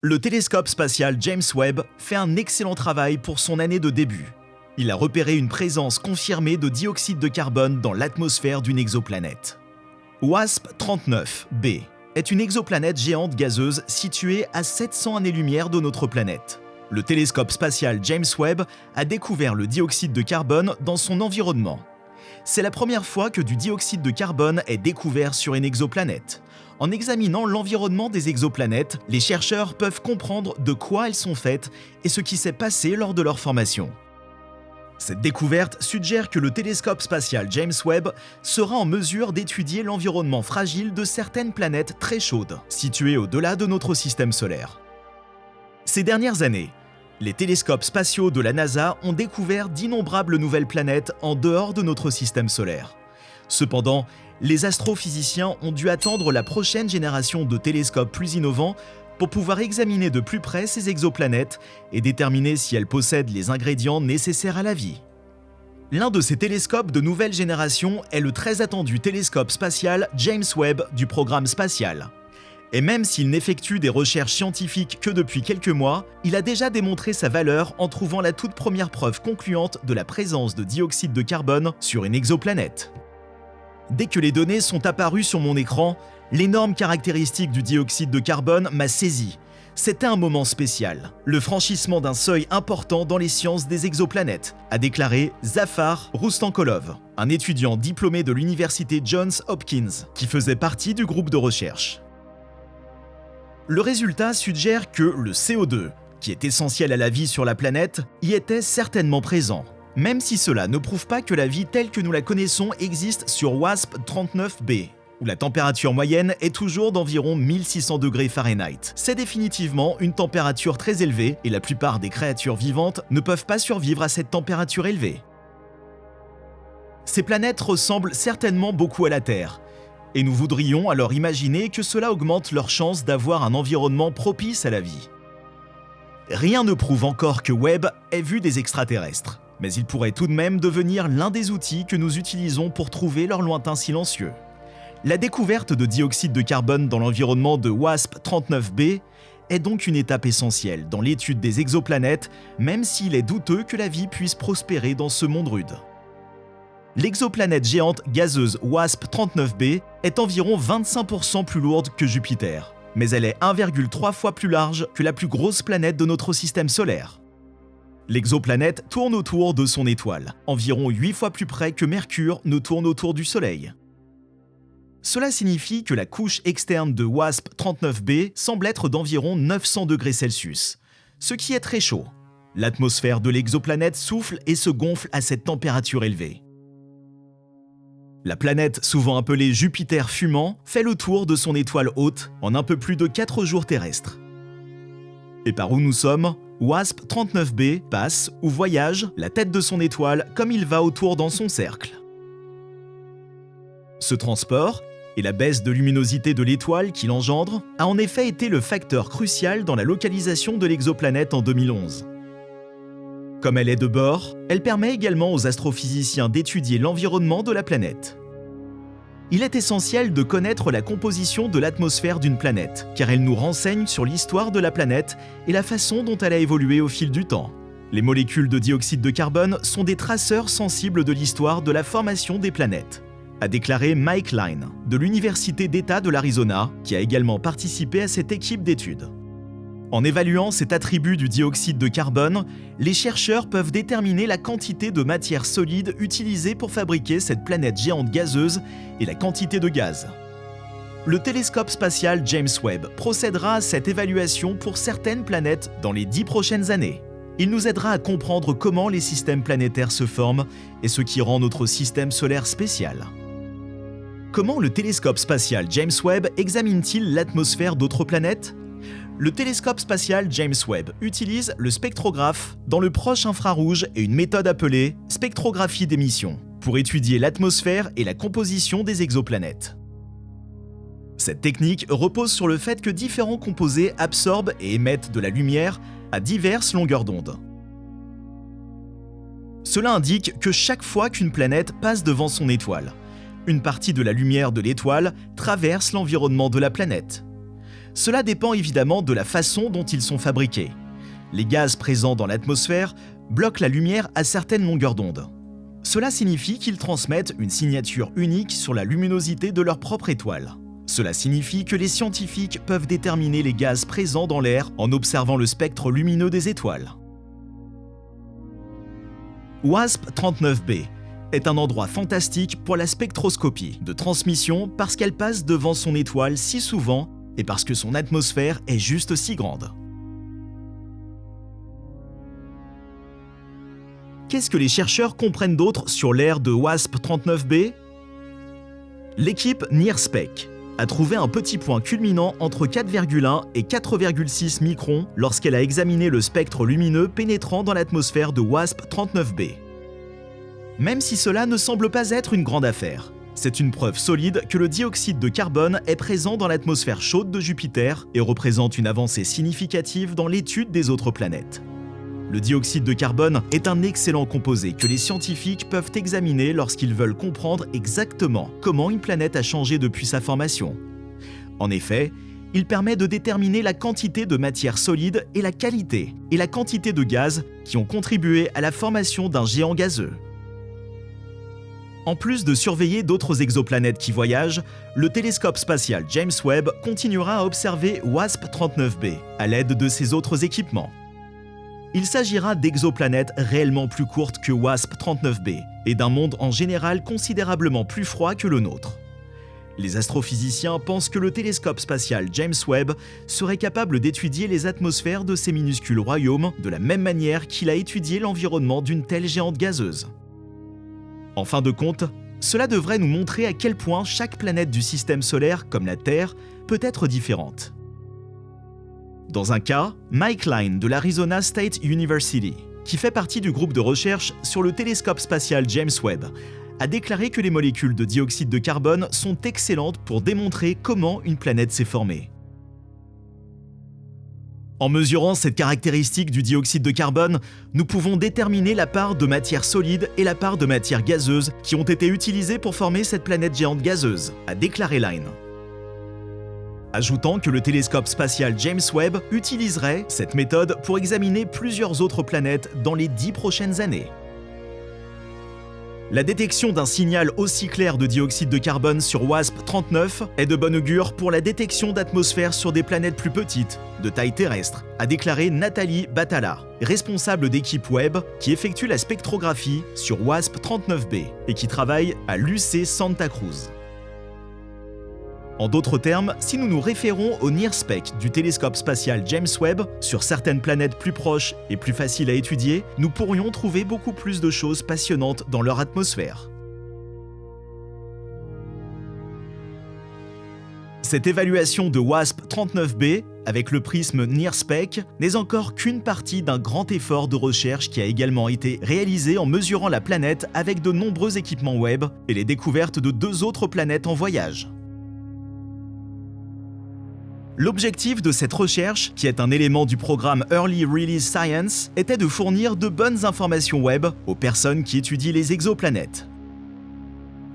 Le télescope spatial James Webb fait un excellent travail pour son année de début. Il a repéré une présence confirmée de dioxyde de carbone dans l'atmosphère d'une exoplanète. WASP-39b est une exoplanète géante gazeuse située à 700 années-lumière de notre planète. Le télescope spatial James Webb a découvert le dioxyde de carbone dans son environnement. C'est la première fois que du dioxyde de carbone est découvert sur une exoplanète. En examinant l'environnement des exoplanètes, les chercheurs peuvent comprendre de quoi elles sont faites et ce qui s'est passé lors de leur formation. Cette découverte suggère que le télescope spatial James Webb sera en mesure d'étudier l'environnement fragile de certaines planètes très chaudes, situées au-delà de notre système solaire. Ces dernières années, les télescopes spatiaux de la NASA ont découvert d'innombrables nouvelles planètes en dehors de notre système solaire. Cependant, les astrophysiciens ont dû attendre la prochaine génération de télescopes plus innovants pour pouvoir examiner de plus près ces exoplanètes et déterminer si elles possèdent les ingrédients nécessaires à la vie. L'un de ces télescopes de nouvelle génération est le très attendu télescope spatial James Webb du programme spatial. Et même s'il n'effectue des recherches scientifiques que depuis quelques mois, il a déjà démontré sa valeur en trouvant la toute première preuve concluante de la présence de dioxyde de carbone sur une exoplanète. Dès que les données sont apparues sur mon écran, l'énorme caractéristique du dioxyde de carbone m'a saisi. C'était un moment spécial, le franchissement d'un seuil important dans les sciences des exoplanètes, a déclaré Zafar Roustankolov, un étudiant diplômé de l'université Johns Hopkins, qui faisait partie du groupe de recherche. Le résultat suggère que le CO2, qui est essentiel à la vie sur la planète, y était certainement présent, même si cela ne prouve pas que la vie telle que nous la connaissons existe sur WASP-39b, où la température moyenne est toujours d'environ 1600 degrés Fahrenheit. C'est définitivement une température très élevée et la plupart des créatures vivantes ne peuvent pas survivre à cette température élevée. Ces planètes ressemblent certainement beaucoup à la Terre, et nous voudrions alors imaginer que cela augmente leurs chances d'avoir un environnement propice à la vie. Rien ne prouve encore que Webb ait vu des extraterrestres, mais il pourrait tout de même devenir l'un des outils que nous utilisons pour trouver leur lointain silencieux. La découverte de dioxyde de carbone dans l'environnement de WASP-39b est donc une étape essentielle dans l'étude des exoplanètes, même s'il est douteux que la vie puisse prospérer dans ce monde rude. L'exoplanète géante gazeuse WASP-39b est environ 25% plus lourde que Jupiter, mais elle est 1,3 fois plus large que la plus grosse planète de notre système solaire. L'exoplanète tourne autour de son étoile, environ 8 fois plus près que Mercure ne tourne autour du Soleil. Cela signifie que la couche externe de WASP-39b semble être d'environ 900 degrés Celsius, ce qui est très chaud. L'atmosphère de l'exoplanète souffle et se gonfle à cette température élevée. La planète, souvent appelée Jupiter fumant, fait le tour de son étoile hôte en un peu plus de 4 jours terrestres. Et par où nous sommes, WASP-39b passe ou voyage la tête de son étoile comme il va autour dans son cercle. Ce transport, et la baisse de luminosité de l'étoile qu'il engendre, a en effet été le facteur crucial dans la localisation de l'exoplanète en 2011. Comme elle est de bord, elle permet également aux astrophysiciens d'étudier l'environnement de la planète. Il est essentiel de connaître la composition de l'atmosphère d'une planète, car elle nous renseigne sur l'histoire de la planète et la façon dont elle a évolué au fil du temps. Les molécules de dioxyde de carbone sont des traceurs sensibles de l'histoire de la formation des planètes, a déclaré Mike Line, de l'Université d'État de l'Arizona, qui a également participé à cette équipe d'études. En évaluant cet attribut du dioxyde de carbone, les chercheurs peuvent déterminer la quantité de matière solide utilisée pour fabriquer cette planète géante gazeuse et la quantité de gaz. Le télescope spatial James Webb procédera à cette évaluation pour certaines planètes dans les 10 prochaines années. Il nous aidera à comprendre comment les systèmes planétaires se forment et ce qui rend notre système solaire spécial. Comment le télescope spatial James Webb examine-t-il l'atmosphère d'autres planètes ? Le télescope spatial James Webb utilise le spectrographe dans le proche infrarouge et une méthode appelée spectrographie d'émission pour étudier l'atmosphère et la composition des exoplanètes. Cette technique repose sur le fait que différents composés absorbent et émettent de la lumière à diverses longueurs d'onde. Cela indique que chaque fois qu'une planète passe devant son étoile, une partie de la lumière de l'étoile traverse l'environnement de la planète. Cela dépend évidemment de la façon dont ils sont fabriqués. Les gaz présents dans l'atmosphère bloquent la lumière à certaines longueurs d'onde. Cela signifie qu'ils transmettent une signature unique sur la luminosité de leur propre étoile. Cela signifie que les scientifiques peuvent déterminer les gaz présents dans l'air en observant le spectre lumineux des étoiles. WASP-39b est un endroit fantastique pour la spectroscopie de transmission parce qu'elle passe devant son étoile si souvent et parce que son atmosphère est juste si grande. Qu'est-ce que les chercheurs comprennent d'autre sur l'air de WASP-39b? L'équipe NIRSPEC a trouvé un petit point culminant entre 4,1 et 4,6 microns lorsqu'elle a examiné le spectre lumineux pénétrant dans l'atmosphère de WASP-39b. Même si cela ne semble pas être une grande affaire, c'est une preuve solide que le dioxyde de carbone est présent dans l'atmosphère chaude de Jupiter et représente une avancée significative dans l'étude des autres planètes. Le dioxyde de carbone est un excellent composé que les scientifiques peuvent examiner lorsqu'ils veulent comprendre exactement comment une planète a changé depuis sa formation. En effet, il permet de déterminer la quantité de matière solide et la qualité et la quantité de gaz qui ont contribué à la formation d'un géant gazeux. En plus de surveiller d'autres exoplanètes qui voyagent, le télescope spatial James Webb continuera à observer WASP-39b à l'aide de ses autres équipements. Il s'agira d'exoplanètes réellement plus courtes que WASP-39b et d'un monde en général considérablement plus froid que le nôtre. Les astrophysiciens pensent que le télescope spatial James Webb serait capable d'étudier les atmosphères de ces minuscules royaumes de la même manière qu'il a étudié l'environnement d'une telle géante gazeuse. En fin de compte, cela devrait nous montrer à quel point chaque planète du système solaire, comme la Terre, peut être différente. Dans un cas, Mike Line de l'Arizona State University, qui fait partie du groupe de recherche sur le télescope spatial James Webb, a déclaré que les molécules de dioxyde de carbone sont excellentes pour démontrer comment une planète s'est formée. En mesurant cette caractéristique du dioxyde de carbone, nous pouvons déterminer la part de matière solide et la part de matière gazeuse qui ont été utilisées pour former cette planète géante gazeuse, a déclaré Line. Ajoutant que le télescope spatial James Webb utiliserait cette méthode pour examiner plusieurs autres planètes dans les 10 prochaines années. La détection d'un signal aussi clair de dioxyde de carbone sur WASP-39 est de bon augure pour la détection d'atmosphères sur des planètes plus petites, de taille terrestre, a déclaré Nathalie Batala, responsable d'équipe Webb qui effectue la spectrographie sur WASP-39b et qui travaille à l'UC Santa Cruz. En d'autres termes, si nous nous référons au NIRSPEC du télescope spatial James Webb sur certaines planètes plus proches et plus faciles à étudier, nous pourrions trouver beaucoup plus de choses passionnantes dans leur atmosphère. Cette évaluation de WASP-39b avec le prisme NIRSPEC n'est encore qu'une partie d'un grand effort de recherche qui a également été réalisé en mesurant la planète avec de nombreux équipements Webb et les découvertes de 2 autres planètes en voyage. L'objectif de cette recherche, qui est un élément du programme Early Release Science, était de fournir de bonnes informations web aux personnes qui étudient les exoplanètes.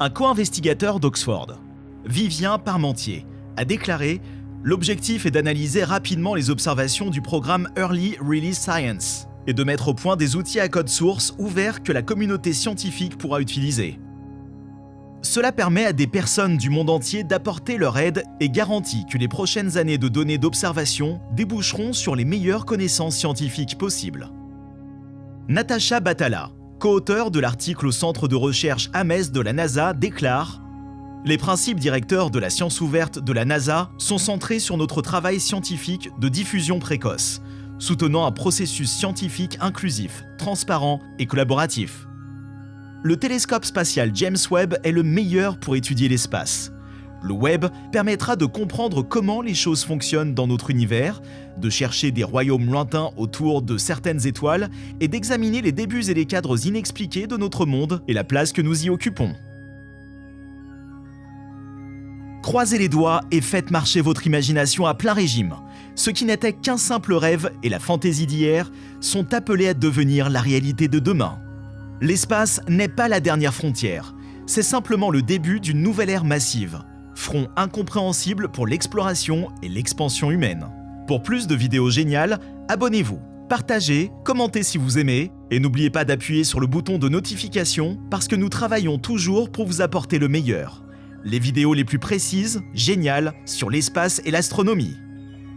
Un co-investigateur d'Oxford, Vivien Parmentier, a déclaré « L'objectif est d'analyser rapidement les observations du programme Early Release Science et de mettre au point des outils à code source ouverts que la communauté scientifique pourra utiliser. Cela permet à des personnes du monde entier d'apporter leur aide et garantit que les prochaines années de données d'observation déboucheront sur les meilleures connaissances scientifiques possibles. » Natasha Batala, co-auteur de l'article au centre de recherche Ames de la NASA, déclare « Les principes directeurs de la science ouverte de la NASA sont centrés sur notre travail scientifique de diffusion précoce, soutenant un processus scientifique inclusif, transparent et collaboratif. Le télescope spatial James Webb est le meilleur pour étudier l'espace. Le Webb permettra de comprendre comment les choses fonctionnent dans notre univers, de chercher des royaumes lointains autour de certaines étoiles et d'examiner les débuts et les cadres inexpliqués de notre monde et la place que nous y occupons. Croisez les doigts et faites marcher votre imagination à plein régime. Ce qui n'était qu'un simple rêve et la fantaisie d'hier sont appelés à devenir la réalité de demain. L'espace n'est pas la dernière frontière, c'est simplement le début d'une nouvelle ère massive, front incompréhensible pour l'exploration et l'expansion humaine. Pour plus de vidéos géniales, abonnez-vous, partagez, commentez si vous aimez, et n'oubliez pas d'appuyer sur le bouton de notification parce que nous travaillons toujours pour vous apporter le meilleur. Les vidéos les plus précises, géniales, sur l'espace et l'astronomie.